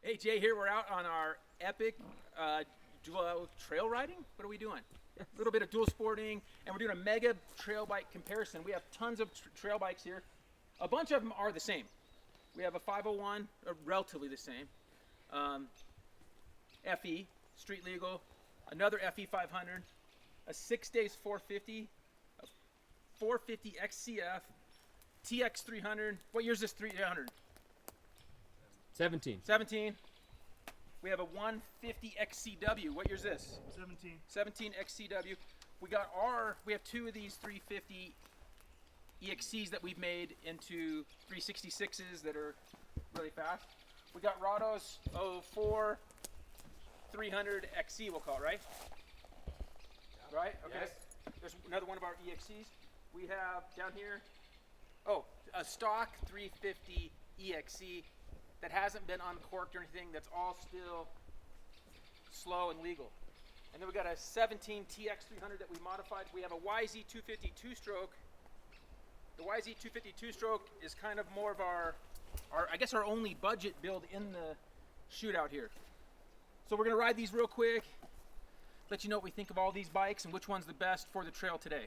Hey Jay, here we're out on our epic dual trail riding. What are we doing? A little bit of dual sporting, and we're doing a mega trail bike comparison. We have tons of trail bikes here. A bunch of them are the same. We have a 501, relatively the same. FE, street legal. Another FE 500. A 6 days 450. A 450 XCF. TX 300. What year is this 300? 17. 17. We have a 150 XCW. What year is this? 17. 17 XCW. We have two of these 350 EXCs that we've made into 366s that are really fast. We got Rado's 04 300 XC, we'll call it, right? Right? Okay. Yes. There's another one of our EXCs. We have down here, a stock 350 EXC that hasn't been uncorked or anything, that's all still slow and legal. And then we got a 17 TX300 that we modified. We have a YZ250 two-stroke. The YZ250 two-stroke is kind of more of our only budget build in the Shootout here. So we're gonna ride these real quick, let you know what we think of all these bikes and which one's the best for the trail today.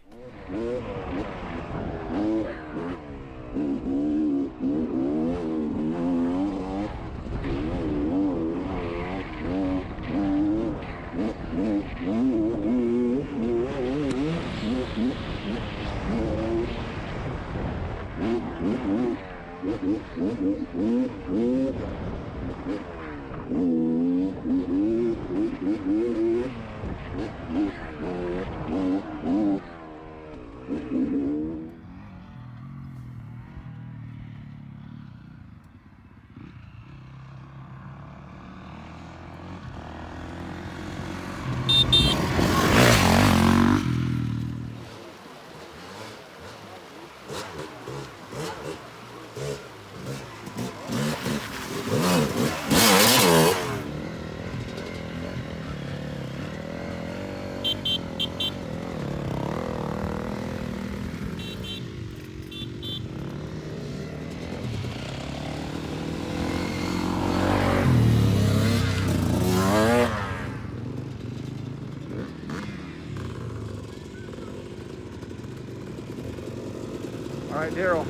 All right, Daryl.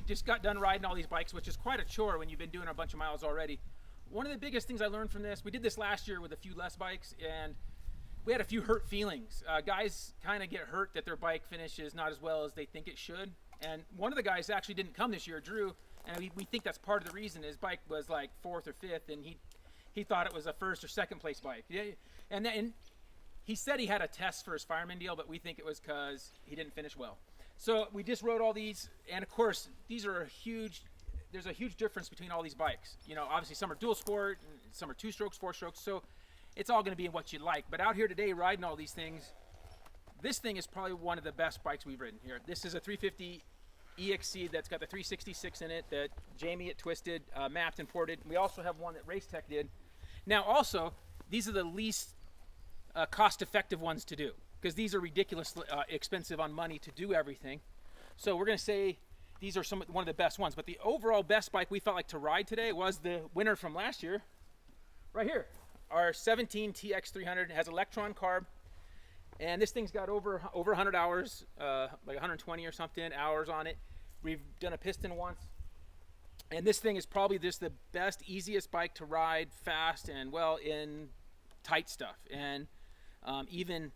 Just got done riding all these bikes, which is quite a chore when you've been doing a bunch of miles already. One of the biggest things I learned from this, we did this last year with a few less bikes, and we had a few hurt feelings. Guys kind of get hurt that their bike finishes not as well as they think it should. And one of the guys actually didn't come this year, Drew, and we think that's part of the reason. His bike was like 4th or 5th, and he thought it was a 1st or 2nd place bike. Yeah, and he said he had a test for his fireman deal, but we think it was because he didn't finish well. So we just rode all these, and of course, there's a huge difference between all these bikes. You know, obviously some are dual sport, some are 2-strokes, 4-strokes, so it's all gonna be what you like. But out here today, riding all these things, this thing is probably one of the best bikes we've ridden here. This is a 350 EXC that's got the 366 in it that Jamie at Twisted mapped and ported. We also have one that Race Tech did. Now also, these are the least cost-effective ones to do, because these are ridiculously expensive on money to do everything. So we're gonna say these are one of the best ones. But the overall best bike we felt like to ride today was the winner from last year, right here. Our 17 TX300 has Electron carb, and this thing's got over 100 hours, like 120 or something hours on it. We've done a piston once, and this thing is probably just the best, easiest bike to ride fast and well in tight stuff, and even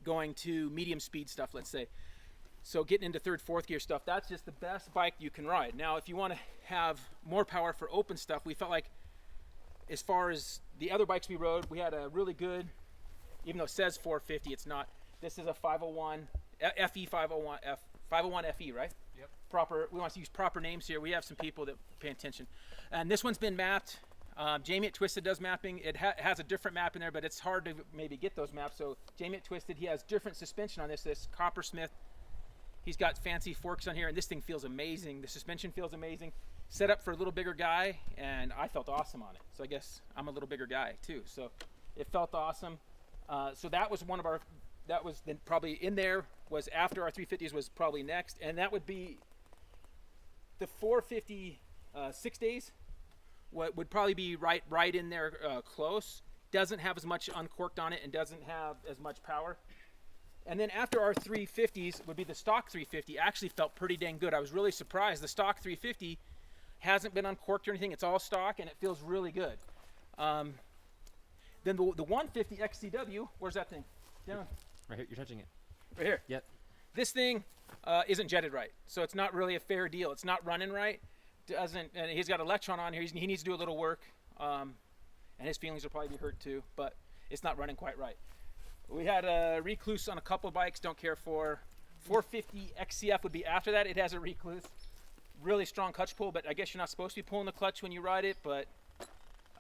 going to medium speed stuff, let's say. So getting into 3rd, 4th gear stuff, that's just the best bike you can ride. Now, if you want to have more power for open stuff, we felt like as far as the other bikes we rode, we had a really good, even though it says 450, it's not. This is a 501, FE 501, 501 FE, right? Yep. Proper, we want to use proper names here. We have some people that pay attention. And this one's been mapped. Jamie at Twisted does mapping. It has a different map in there, but it's hard to maybe get those maps. So Jamie at Twisted, he has different suspension on this Coppersmith. He's got fancy forks on here, and this thing feels amazing. The suspension feels amazing. Set up for a little bigger guy, and I felt awesome on it. So I guess I'm a little bigger guy too. So it felt awesome. So that was one of our, that was then probably in there, was after our 350s was probably next. And that would be the 450 6 days. What would probably be right in there close. Doesn't have as much uncorked on it and doesn't have as much power. And then after our 350s would be the stock 350. Actually felt pretty dang good. I was really surprised. The stock 350 hasn't been uncorked or anything. It's all stock and it feels really good. Then the 150 XCW, where's that thing? Down. Right here, you're touching it. Right here. Yep. This thing isn't jetted right, so it's not really a fair deal. It's not running right. Doesn't, and he's got Electron on here. He needs to do a little work, and his feelings will probably be hurt too. But it's not running quite right. We had a Recluse on a couple bikes. Don't care for 450 XCF would be after that. It has a Recluse, really strong clutch pull, but I guess you're not supposed to be pulling the clutch when you ride it, but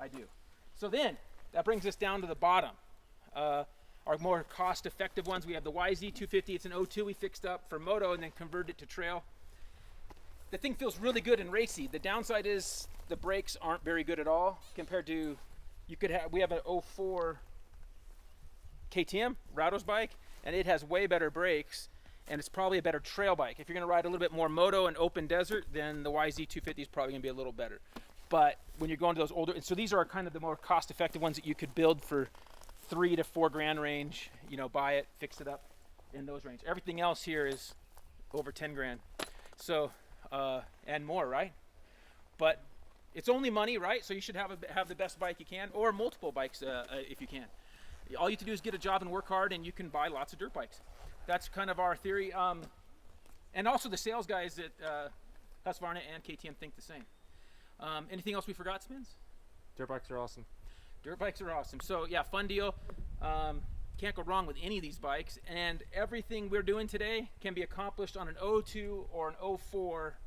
I do. So then that brings us down to the bottom. Our more cost-effective ones, we have the YZ250. It's an 02 we fixed up for moto and then converted it to trail. The thing feels really good and racy. The downside is the brakes aren't very good at all compared to, we have an 04 KTM, Rado's bike, and it has way better brakes, and it's probably a better trail bike. If you're gonna ride a little bit more moto and open desert, then the YZ250 is probably gonna be a little better. But when you're going to those older, and so these are kind of the more cost-effective ones that you could build for $3 to $4 grand range, you know, buy it, fix it up in those range. Everything else here is over 10 grand. So, and more, right? But it's only money, right? So you should have the best bike you can, or multiple bikes if you can. All you have to do is get a job and work hard, and you can buy lots of dirt bikes. That's kind of our theory. And also the sales guys at Husqvarna and KTM think the same. Anything else we forgot, Spins? Dirt bikes are awesome. Dirt bikes are awesome. So yeah, fun deal. Can't go wrong with any of these bikes, and everything we're doing today can be accomplished on an 02 or an 04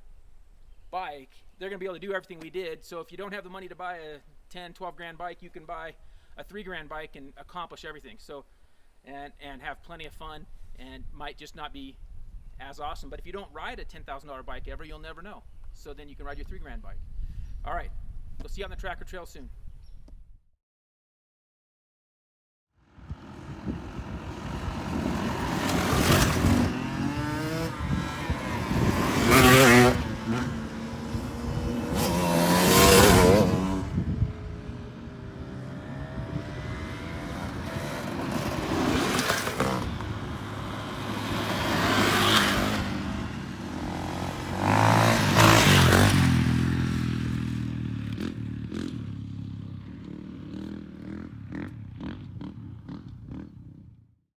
bike. They're gonna be able to do everything we did. So if you don't have the money to buy a 10, 12 grand bike, you can buy a 3 grand bike and accomplish everything. So, and have plenty of fun, and might just not be as awesome. But if you don't ride a $10,000 bike ever, you'll never know. So then you can ride your 3 grand bike. All right, we'll see you on the track or trail soon.